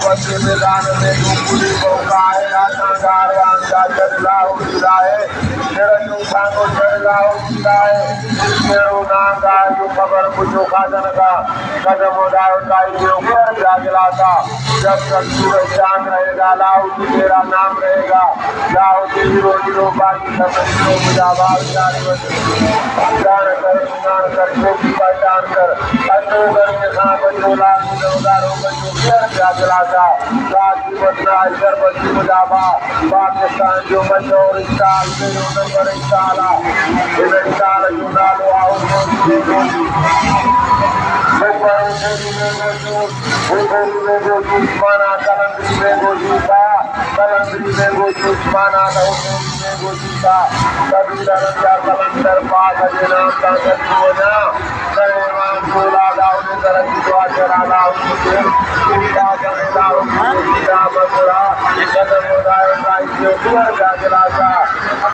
बच्चे मैदान में डूबुली बौकाए आशागार आंदा चलाओ जिलाए निरंजन सांगो चलाओ जिलाए मेरो नागा जो खबर मुझो खाजन का कदम उड़ाओ काई के ऊपर जागला था जब तक सूरज चांद रहेगा लाओ जी मेरा नाम रहेगा लाओ जी हीरो हीरो बाकी सब हीरो मुजाबाद जान कर छोटी पहचान कर अशोकर के साथ बचोला मुजोदारों बचो फिर जागला था राजी बचना इधर बची मुजाबा पाकिस्तान जो मशहूर स्टाल से जो नंबर स्टाला इधर स्टाल चुना लो आओ माना कलंदरी में गोजूता कलंदरी में गोजूत माना कलंदरी में गोजूता कभी रंजा कलंदर पास अजनाम ताकत होना करेवान बोला दाऊने तरह की दुआ चला दाऊने चिंता करे दाऊने चिंता मथुरा कदम उठाए राइट के ऊपर जागला था